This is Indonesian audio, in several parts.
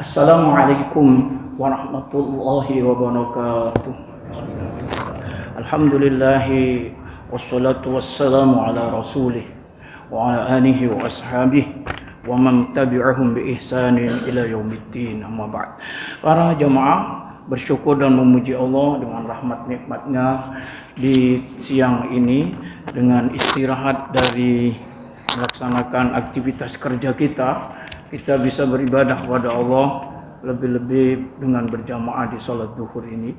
Assalamualaikum warahmatullahi wabarakatuh. Alhamdulillahi wassalatu wassalamu ala rasulih wa ala alihi wa ashabihi wa man tabi'ahum bi ihsanin ila yaumiddin, amma ba'd. Para jamaah, bersyukur dan memuji Allah dengan rahmat nikmatnya di siang ini dengan istirahat dari melaksanakan aktivitas kerja kita bisa beribadah kepada Allah, lebih-lebih dengan berjamaah di salat zuhur ini.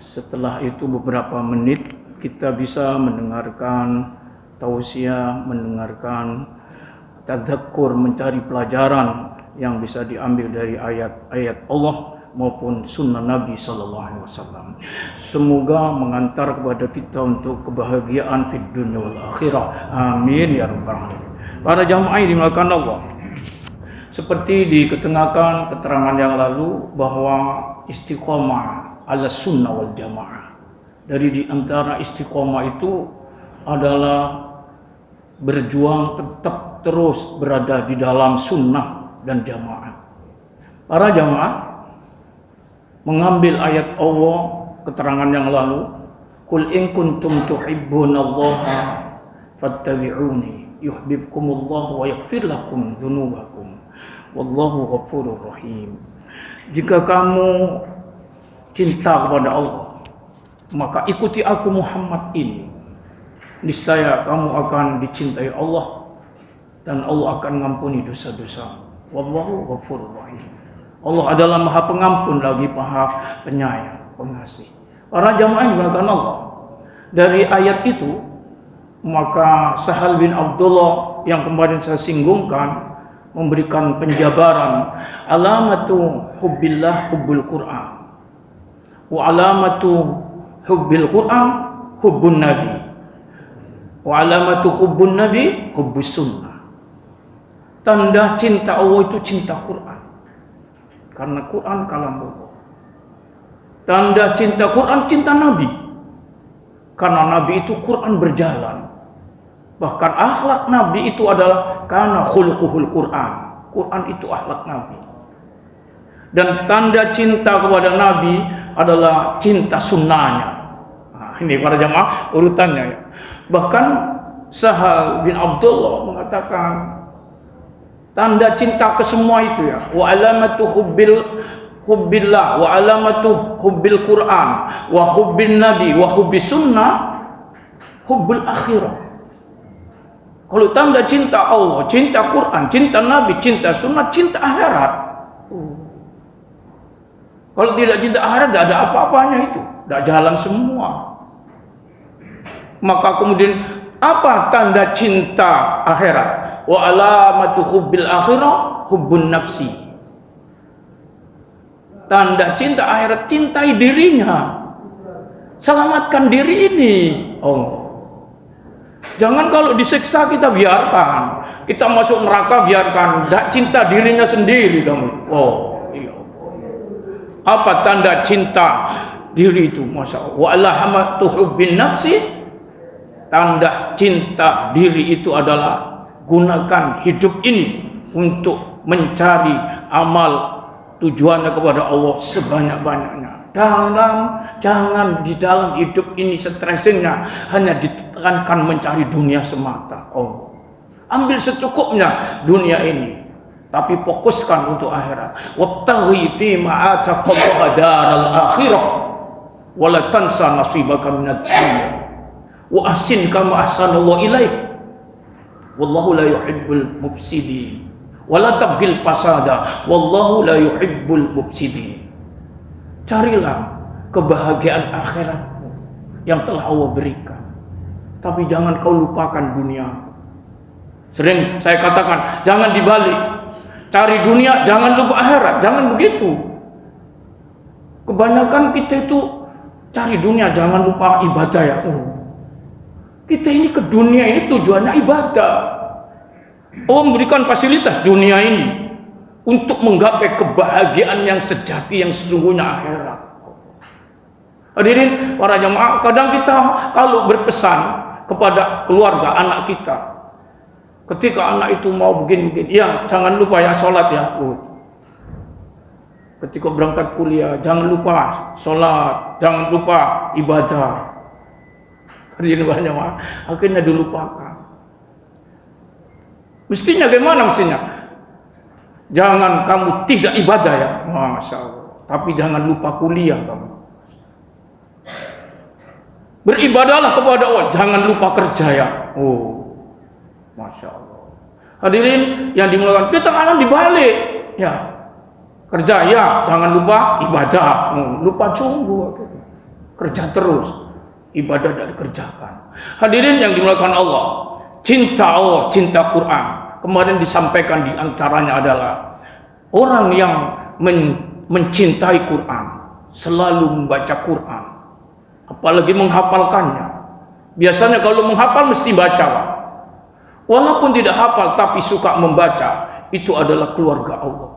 Setelah itu beberapa menit kita bisa mendengarkan tausiah, mendengarkan tadzakkur, mencari pelajaran yang bisa diambil dari ayat-ayat Allah maupun sunnah Nabi sallallahu alaihi wasallam. Semoga mengantar kepada kita untuk kebahagiaan fid dunya wal akhirah. Amin ya rabbal alamin. Para jamaah yang dimuliakan Allah, seperti diketengahkan keterangan yang lalu bahwa istiqomah ala sunnah wal jamaah, dari di antara istiqomah itu adalah berjuang tetap terus berada di dalam sunnah dan jamaah. Para jamaah mengambil ayat Allah, keterangan yang lalu, qul in kuntum tuhibbunallaha fattabi'uni yuhibbukumullahu wa yaghfir lakum dzunubakum wallahu ghafurur rahim. Jika kamu cinta kepada Allah, maka ikuti aku Muhammad ini, niscaya kamu akan dicintai Allah dan Allah akan mengampuni dosa-dosa. Wallahu ghafurur rahim. Allah adalah Maha Pengampun lagi Maha Penyayang, Pengasih. Para jamaah yang dimuliakan Allah, dari ayat itu maka Sahal bin Abdullah yang kemarin saya singgungkan memberikan penjabaran alamatu hubbillah hubbul Quran wa alamatu hubbil Quran hubbun nabi wa alamatu hubbun nabi hubbus sunnah. Tanda cinta Allah itu cinta Quran, karena Quran kalam Allah. Tanda cinta Quran cinta Nabi, karena Nabi itu Quran berjalan. Bahkan akhlak Nabi itu adalah kana khuluquhul Quran. Quran itu akhlak Nabi. Dan tanda cinta kepada Nabi adalah cinta sunnahnya. Nah, ini para jamaah urutannya ya. Bahkan Sahal bin Abdullah mengatakan tanda cinta ke semua itu ya, wa alamatu hubbillah wa alamatu hubbil Quran wa hubbin nabi wa hubbis sunnah hubbul akhirah. Kalau tanda cinta Allah, cinta Quran, cinta Nabi, cinta Sunnah, cinta akhirat. Kalau tidak cinta akhirat, tidak ada apa-apanya itu, tidak jalan semua. Maka kemudian apa tanda cinta akhirat? Wa alamatu hubbil akhirah hubbun nafsi. Tanda cinta akhirat, cintai dirinya, selamatkan diri ini. Jangan kalau disiksa kita biarkan, kita masuk neraka biarkan, tidak cinta dirinya sendiri kamu. Iya. Apa tanda cinta diri itu? Masya Allah. Wa alamatu hubbin nafsi, tanda cinta diri itu adalah gunakan hidup ini untuk mencari amal tujuannya kepada Allah sebanyak-banyaknya. Jangan di dalam hidup ini stressingnya hanya ditekankan mencari dunia semata. Ambil secukupnya dunia ini, tapi fokuskan untuk akhirat. Wattaghi fi ma ataqallahu daral akhirah wa la tansa nasibaka minad dunya wa ahsin kama ahsanallahu ilaik wallahu la yuhibbul mufsidin wa la tabghil fasada wallahu la yuhibbul mufsidin. Carilah kebahagiaan akhiratmu yang telah Allah berikan, tapi jangan kau lupakan dunia. Sering saya katakan, jangan dibalik, cari dunia jangan lupa akhirat, jangan begitu. Kebanyakan kita itu cari dunia jangan lupa ibadah ya. Kita ini ke dunia ini tujuannya ibadah. Allah memberikan fasilitas dunia ini untuk menggapai kebahagiaan yang sejati, yang sesungguhnya akhirat. Hadirin para jamaah, kadang kita kalau berpesan kepada keluarga anak kita, ketika anak itu mau begini-begini, ya jangan lupa ya sholat ya. ketika berangkat kuliah, jangan lupa sholat, jangan lupa ibadah. Banyak akhirnya dilupakan. Mestinya gimana mestinya? Jangan kamu tidak ibadah ya, Masya Allah. Tapi jangan lupa kuliah kamu. Beribadahlah kepada Allah, jangan lupa kerja ya. Oh, Masya Allah. Hadirin yang dimuliakan, kita kadang dibalik ya. Kerja ya, jangan lupa ibadah. Lupa sungguh. Kerja terus, ibadah tidak dikerjakan. Hadirin yang dimuliakan Allah, Allah, cinta Quran. Kemarin disampaikan di antaranya adalah orang yang mencintai Quran, selalu membaca Quran, apalagi menghafalkannya. Biasanya kalau menghafal mesti baca. Walaupun tidak hafal tapi suka membaca, itu adalah keluarga Allah.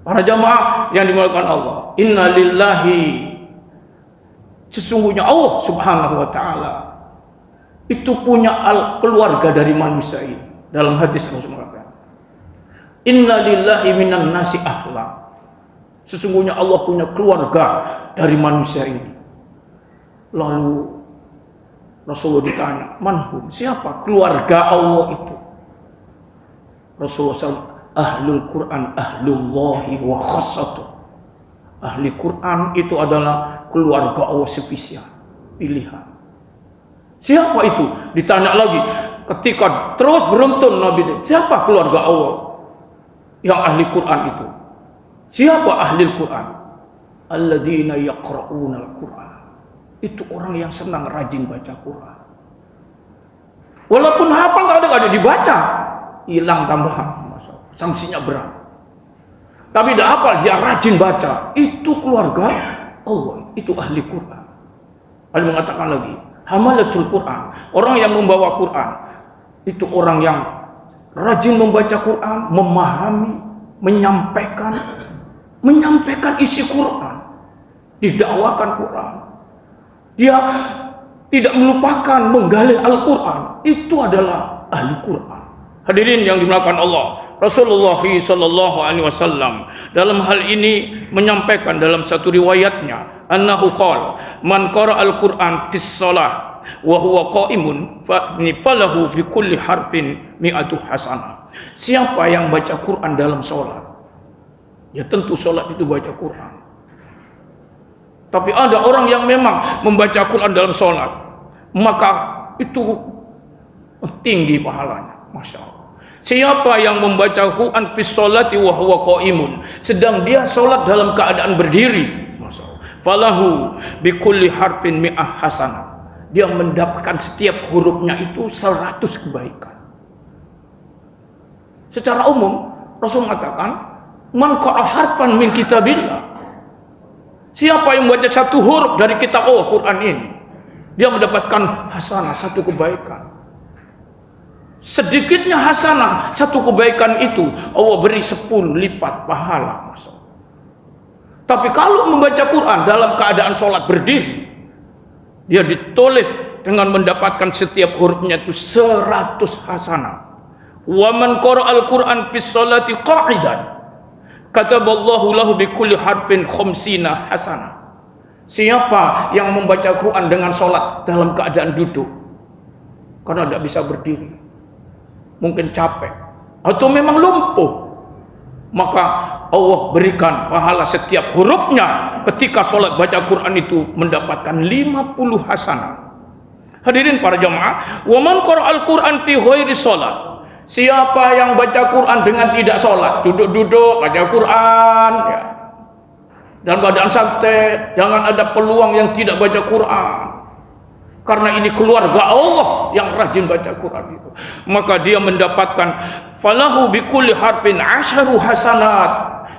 Para jamaah yang dimuliakan Allah, inna lillahi, sesungguhnya Allah subhanahu wa ta'ala itu punya keluarga dari manusia ini. Dalam hadis Rasulullah mengatakan, inna lillahi minan nasi ahla, sesungguhnya Allah punya keluarga dari manusia ini. Lalu Rasulullah ditanya, manhum, siapa keluarga Allah itu? Rasulullah SAW, ahlul Quran ahlullahi wa khassatuh. Ahli Quran itu adalah keluarga Allah spesial, pilihan. Siapa itu? Ditanya lagi. Ketika terus beruntun Nabi, siapa keluarga Allah yang ahli Quran itu? Siapa ahli Quran? Alladzina yaqra'una al-Quran. Itu orang yang senang rajin baca Quran. Walaupun hafal kadang-kadang dibaca, hilang tambahan, sanksinya berat. Tapi tidak hafal, dia rajin baca. Itu keluarga Allah, itu ahli Quran. Allah mengatakan lagi, hamalatul Quran, orang yang membawa Quran, itu orang yang rajin membaca Quran, memahami, menyampaikan isi Quran, didakwakan Quran. Dia tidak melupakan menggali Al-Quran. Itu adalah ahli Quran. Hadirin yang dimuliakan Allah, Rasulullah SAW dalam hal ini menyampaikan dalam satu riwayatnya, annahu qala, man qara al-Quran fis shalah wa huwa qa'imun falahu fi kulli harfin mi'atu hasanah. Siapa yang baca Quran dalam sholat, ya tentu sholat itu baca Quran. Tapi ada orang yang memang membaca Quran dalam sholat, maka itu tinggi pahalanya, Masya Allah. Siapa yang membaca Quran fis sholati wa huwa qa'imun, sedang dia sholat dalam keadaan berdiri, Masya Allah, falahu bi kulli harfin mi'ah hasanah, dia mendapatkan setiap hurufnya itu 100 kebaikan. Secara umum Rasul mengatakan, man qara'a harfan min kitabillah, siapa yang membaca satu huruf dari kitab Allah Quran ini, dia mendapatkan hasanah, satu kebaikan. Sedikitnya hasanah, satu kebaikan itu Allah beri 10 lipat pahala. Tapi kalau membaca Quran dalam keadaan sholat berdiri, dia ditulis dengan mendapatkan setiap hurufnya itu 100 hasanah. Wa man qara'al Quran fis sholati qa'idan kataballahu lahu bi kulli harfin khamsina hasanah. Siapa yang membaca Quran dengan sholat dalam keadaan duduk, karena tidak bisa berdiri, mungkin capek atau memang lumpuh, maka Allah berikan pahala setiap hurufnya ketika sholat baca Quran itu mendapatkan 50 hasanah. Hadirin para jamaah, wa man qara'al Quran fi ghairi sholat, siapa yang baca Quran dengan tidak sholat, duduk-duduk baca Quran ya, dalam keadaan santai, jangan ada peluang yang tidak baca Quran, karena ini keluarga Allah yang rajin baca Quran itu, maka dia mendapatkan falahu bi kulli harfin 10 hasanat,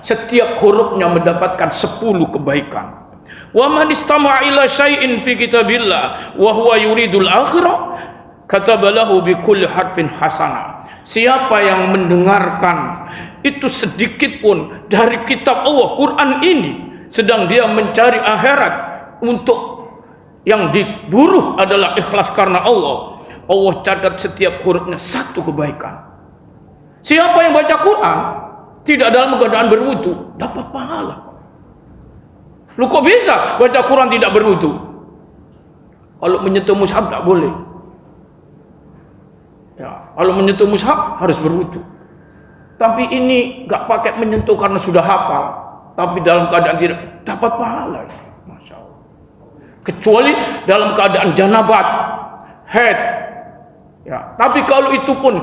setiap hurufnya mendapatkan 10 kebaikan. Wa man istama'a ila syai'in fi kitabillah wa huwa yuridul akhirah katabalahu bi kulli harfin hasanah. Siapa yang mendengarkan itu sedikit pun dari kitab Allah Quran ini, sedang dia mencari akhirat, untuk yang diburu adalah ikhlas karena Allah, Allah catat setiap hurufnya 1 kebaikan. Siapa yang baca Quran tidak dalam keadaan berwudu, dapat pahala. Lu kok bisa baca Quran tidak berwudu? Kalau menyentuh mushaf tak boleh. Ya, kalau menyentuh mushaf harus berwudu. Tapi ini gak pakai menyentuh karena sudah hafal, tapi dalam keadaan tidak, dapat pahala. Masya Allah. Kecuali dalam keadaan janabat, haid. Ya, tapi kalau itu pun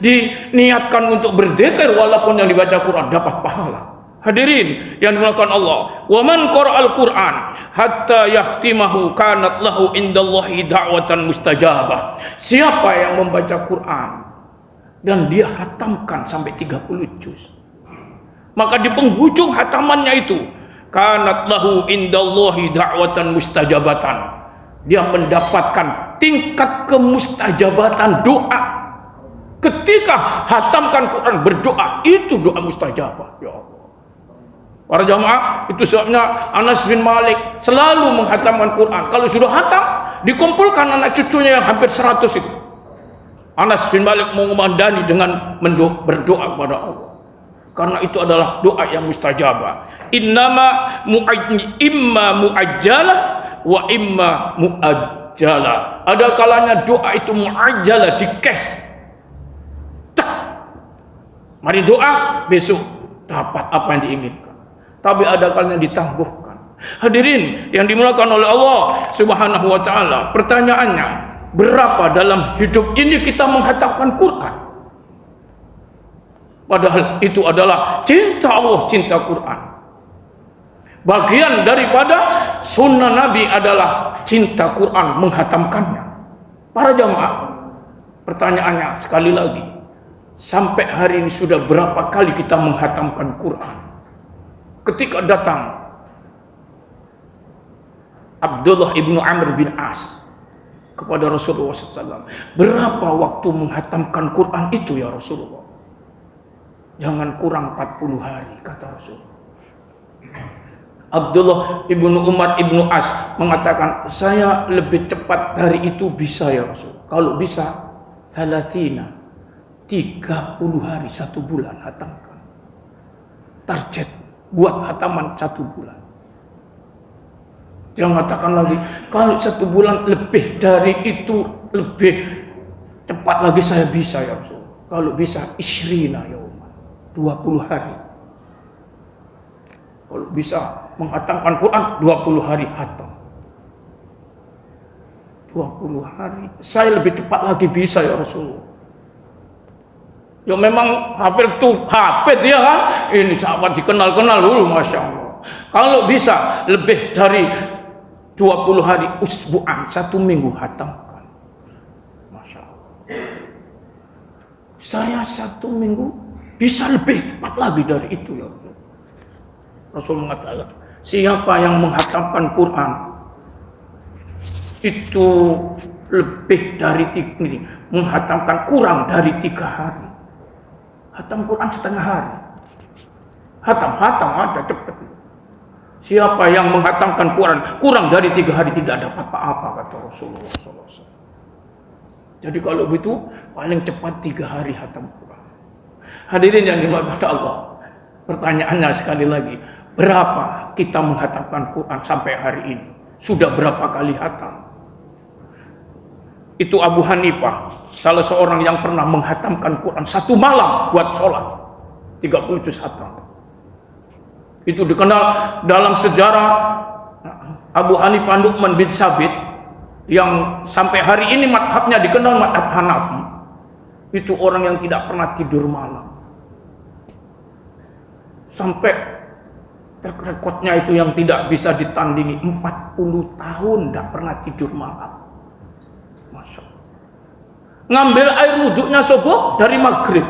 diniatkan untuk berzikir walaupun yang dibaca Quran, dapat pahala. Hadirin yang dimuliakan Allah, wa man qara'al Qur'an hatta yakhtimahu kanat lahu indallahi da'watan mustajabah. Siapa yang membaca Quran dan dia hatamkan sampai 30 juz, maka di penghujung hatamannya itu, kanat lahu indallahi da'watan mustajabatan, dia mendapatkan tingkat kemustajabatan doa. Ketika hatamkan Quran, berdoa, itu doa mustajabah. Ya Allah. Para jamaah, itu sebabnya Anas bin Malik selalu menghatamkan Quran. Kalau sudah hatam, dikumpulkan anak cucunya yang hampir 100 itu. Anas bin Malik mengumandani dengan berdoa kepada Allah, karena itu adalah doa yang mustajabah. Imma muajjalah wa imma muajjalah. Ada kalanya doa itu muajjalah, dikes. Mari doa, besok dapat apa yang diinginkan. Tapi ada kalanya ditangguhkan. Hadirin yang dimuliakan oleh Allah Subhanahu wa taala, pertanyaannya, berapa dalam hidup ini kita menghatamkan Quran? Padahal itu adalah cinta Allah, cinta Quran. Bagian daripada sunnah Nabi adalah cinta Quran, menghatamkannya. Para jamaah, pertanyaannya sekali lagi, sampai hari ini sudah berapa kali kita menghatamkan Quran? Ketika datang Abdullah ibnu Amr bin As kepada Rasulullah SAW, berapa waktu menghatamkan Quran itu ya Rasulullah? Jangan kurang 40 hari, kata Rasul. Abdullah ibnu Umar ibnu As mengatakan, saya lebih cepat dari itu bisa ya Rasul. Kalau bisa, 30 hari, 1 bulan hatamkan. Target buat hataman 1 bulan. Jangan katakan lagi, kalau 1 bulan lebih dari itu, lebih cepat lagi saya bisa ya Rasul. Kalau bisa, isyrina yauman, 20 hari. Kalau bisa menghatamkan Quran, 20 hari hatam. 20 hari. Saya lebih cepat lagi bisa ya Rasulullah. Ya memang hafid tuh hafid dia kan. Ini sahabat dikenal-kenal dulu, Masya Allah. Kalau bisa lebih dari 20 hari, usbu'an, 1 minggu hatamkan. Masya Allah. Saya 1 minggu bisa lebih cepat lagi dari itu ya Rasul. Rasul mengatakan, siapa yang menghatamkan Quran itu lebih dari menghatamkan kurang dari 3 hari. Hatam Quran setengah hari. Hatam ada cepat. Siapa yang menghatamkan Quran kurang dari 3 hari tidak dapat apa-apa, kata Rasulullah SAW. Jadi kalau begitu paling cepat 3 hari hatam Quran. Hadirin yang dimuliakan Allah, pertanyaannya sekali lagi, berapa kita menghatamkan Quran sampai hari ini? Sudah berapa kali hatam? Itu Abu Hanifah, salah seorang yang pernah menghatamkan Quran 1 malam buat sholat, 30 juz hatam. Itu dikenal dalam sejarah Abu Hanifah Nu'man bin Sabit, yang sampai hari ini madhabnya dikenal madhab Hanafi. Itu orang yang tidak pernah tidur malam. Sampai rekodnya itu yang tidak bisa ditandingi, 40 tahun tidak pernah tidur malam. Masya Allah. Ngambil air wuduknya subuh dari maghrib,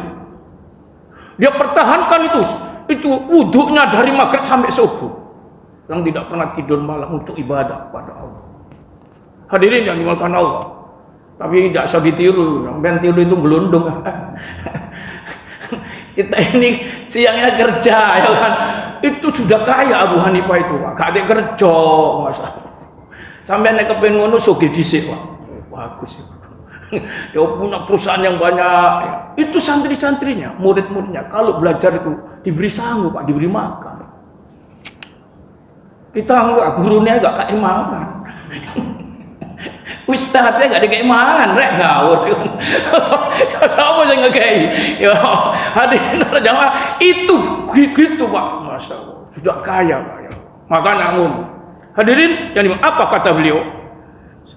dia pertahankan itu wuduknya dari maghrib sampai subuh, yang tidak pernah tidur malam untuk ibadah kepada Allah. Hadirin yang dimuliakan Allah, tapi tidak usah ditiru, yang tiru itu gelundung. Kita ini siangnya kerja ya kan, itu sudah kaya Abu Hanifah itu Pak, gak ada kerja masa sampai nek kepen ngono sugih dhisik Pak. Bagus itu. Ya punya perusahaan yang banyak. Itu santri-santrinya, murid-muridnya. Kalau belajar itu diberi sangu, Pak, diberi makan. Kita enggak, gurunya enggak kayak makan. Ustadznya enggak dikasih makan, rek ngawur. Siapa yang ngekei? Ya, hadirin jamaah, itu gitu, Pak. Masya Allah, sudah kaya, Pak. Ya. Makanya hadirin, yang apa kata beliau?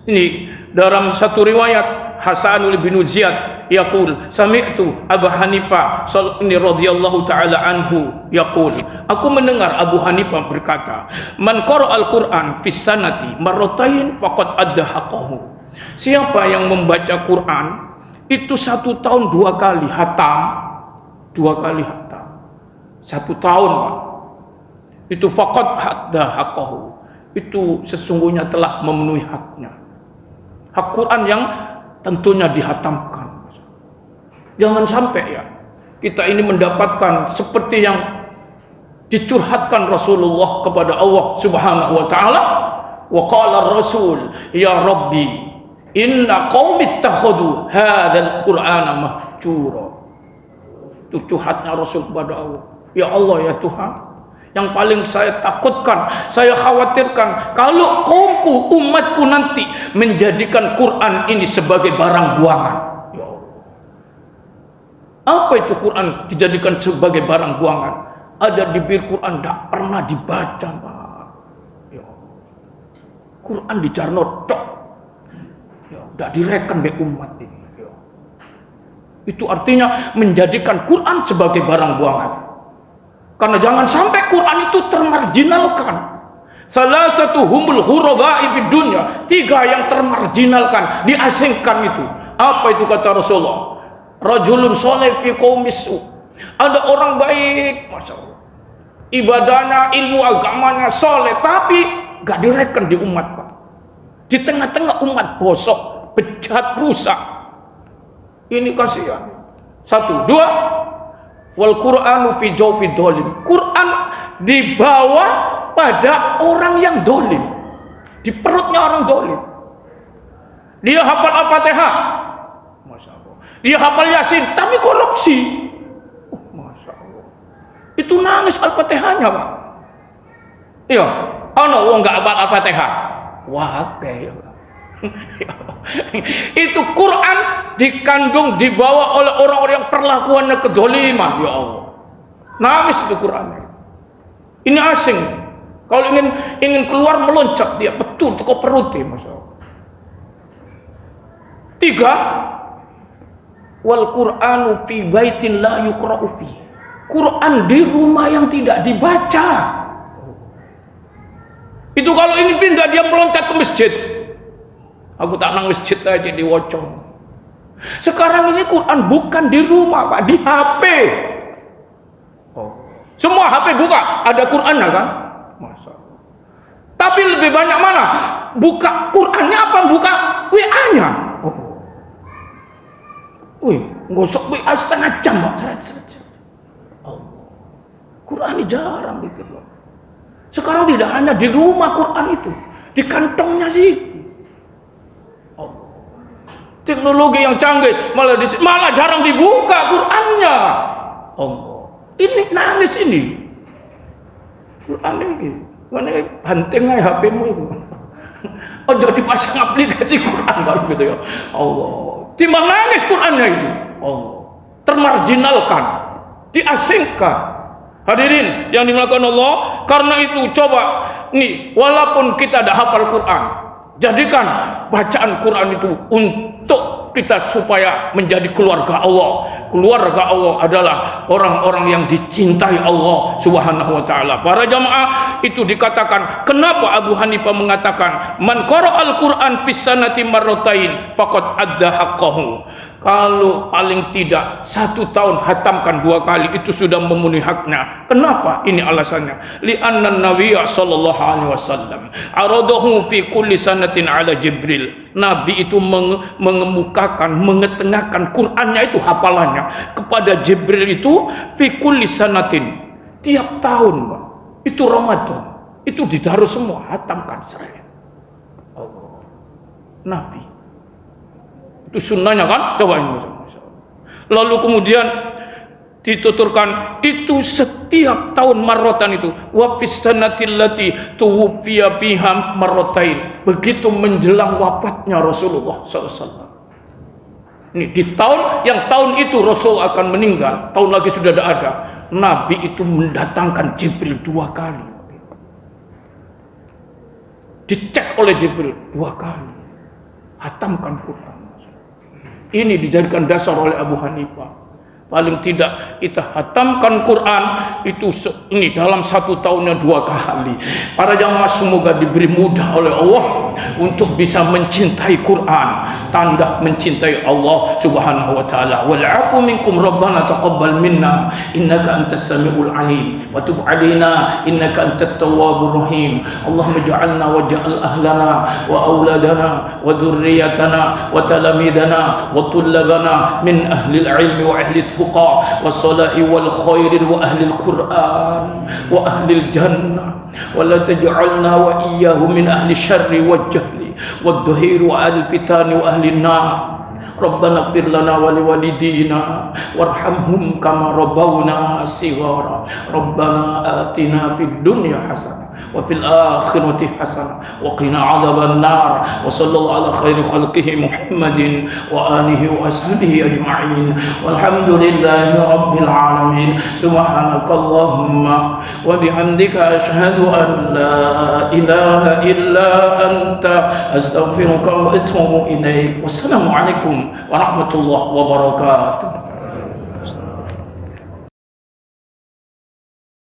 Ini dalam satu riwayat Hasanul bin Ziyad yaqul sami'tu Abu Hanifah ini radhiyallahu taala anhu yaqul, aku mendengar Abu Hanifah berkata, man qara'al Qur'an fis sanati marratain faqad adda haqqahu. Siapa yang membaca Quran itu 1 tahun 2 kali hatam, 2 kali hatam, 1 tahun, Pak, itu faqad adda haqqahu, itu sesungguhnya telah memenuhi haknya. Hak Quran yang tentunya dihatamkan. Jangan sampai ya kita ini mendapatkan seperti yang dicurhatkan Rasulullah kepada Allah Subhanahu wa taala, wa qala Rasul ya Rabbi inna qaumi ittakhadhu hadzal Qur'ana mahjura. Itu curhatnya Rasul kepada Allah. Ya Allah, ya Tuhan, yang paling saya takutkan, saya khawatirkan kalau kaumku, umatku nanti menjadikan Quran ini sebagai barang buangan. Ya Allah. Apa itu Quran dijadikan sebagai barang buangan? Ada di bir Quran tidak pernah dibaca, Pak. Ya Allah. Quran dijarnotok. Ya, tidak direken oleh umat ini. Ya. Itu artinya menjadikan Quran sebagai barang buangan. Karena jangan sampai Quran itu termarginalkan. Salah satu humul hurabai di dunia, 3 yang termarginalkan, diasingkan itu. Apa itu kata Rasulullah? Rajulun soleh fi qaumisu. Ada orang baik, masya Allah, ibadahnya, ilmu agamanya soleh, tapi gak direken di umat, Pak. Di tengah-tengah umat bosok, bejat, rusak. Ini kasihan. 1, 2. Wal Qur'anu fi jawfi dolim. Quran dibawa pada orang yang dolim, di perutnya orang dolim. Dia hafal Al-Fatihah, masya Allah. Dia hafal Yasin, tapi korupsi. Masya Allah. Itu nangis Al-Fatihahnya, Pak. Iya, ana wong nggak hafal Al-Fatihah. Wah, kayak itu Quran dikandung, dibawa oleh orang-orang yang perlakuannya kedoliman. Ya Allah, nangis itu Quran. Ini asing. Kalau ingin keluar meloncat dia betul teko perutnya, masya Allah. 3. Wal Qur'anu fi baitin la yuqra'u fi. Quran di rumah yang tidak dibaca. Itu kalau ingin pindah dia meloncat ke masjid. Aku tak nang masjid aja di Wocong. Sekarang ini Quran bukan di rumah, Pak, di HP. Oh. Semua HP buka, ada Qurannya kan? Masa. Tapi lebih banyak mana? Buka Qurannya apa buka WA-nya? Oh. Wih, ngosok WA setengah jam, Pak. Oh. Quran ini jarang gitu loh. Sekarang tidak hanya di rumah Quran itu, di kantongnya sih. Teknologi yang canggih malah jarang dibuka Qurannya. Allah, ini nangis ini. Quran ini, mana banting aja HP-mu itu. Oh, jadi pasang aplikasi Quran baru gitu ya. Allah, timbang nangis Qurannya itu. Allah, termarginalkan, diasingkan. Hadirin yang dimuliakan Allah, karena itu coba nih, walaupun kita dah hafal Quran, jadikan bacaan Quran itu untuk kita supaya menjadi keluarga Allah. Keluarga Allah adalah orang-orang yang dicintai Allah Subhanahu wa taala. Para jamaah, itu dikatakan, kenapa Abu Hanifah mengatakan man qara'al Qur'an fis sanati marratain faqad adda haqqahu. Kalau paling tidak 1 tahun hatamkan 2 kali, itu sudah memenuhi haknya. Kenapa? Ini alasannya. Li'anna Nabi sallallahu alaihi wasallam aradahu fi kulli sanatin ala Jibril. Nabi itu mengemukakan, mengetengahkan Qur'annya itu, hafalannya kepada Jibril itu fi kulli sanatin. Tiap tahun, Pak. Itu Ramadan. Itu ditaruh semua, hatamkan saya. Allah. Nabi. Itu sunnahnya kan? Coba ini. Lalu kemudian dituturkan itu setiap tahun marrotan itu. Wa fis sanatil lati tuwfiya fiha marrotain. Begitu menjelang wafatnya Rasulullah SAW. Ini di tahun itu Rasul akan meninggal. Tahun lagi sudah ada. Nabi itu mendatangkan Jibril 2 kali. Dicek oleh Jibril 2 kali. Hatamkan Quran. Ini dijadikan dasar oleh Abu Hanifah. Paling tidak kita hatamkan Quran itu ini dalam 1 tahunnya 2 kali. Para jamaah semoga diberi mudah oleh Allah untuk bisa mencintai Quran, tanda mencintai Allah Subhanahu wa taala. Wal 'afu minkum rabbana taqabbal minna innaka antas samiul alim wa tub 'alaina innaka antat tawwabur rahim. Allahumma ij'alna waj'al ahlana wa auladana wa dhurriyyatana wa talamidana wa tullabana min ahli al-'ilmi wa ahli التقى والصلاح والخير وأهل القرآن وأهل الجنة ولا تجعلنا وإياهم من أهل الشر والجهل والدهير وأهل الفتن وأهل النار ربنا اغفر لنا ولوالدينا وارحمهم كما ربونا صغارا ربنا آتنا في الدنيا حسنة وفي الآخرة حسنة وقنا عذاب النار وصلى الله على خير خلقه محمد وآله وأصحابه أجمعين والحمد لله رب العالمين سبحانك اللهم وبحمدك أشهد أن لا إله إلا أنت أستغفرك وأتوب إليك والسلام عليكم ورحمة الله وبركاته.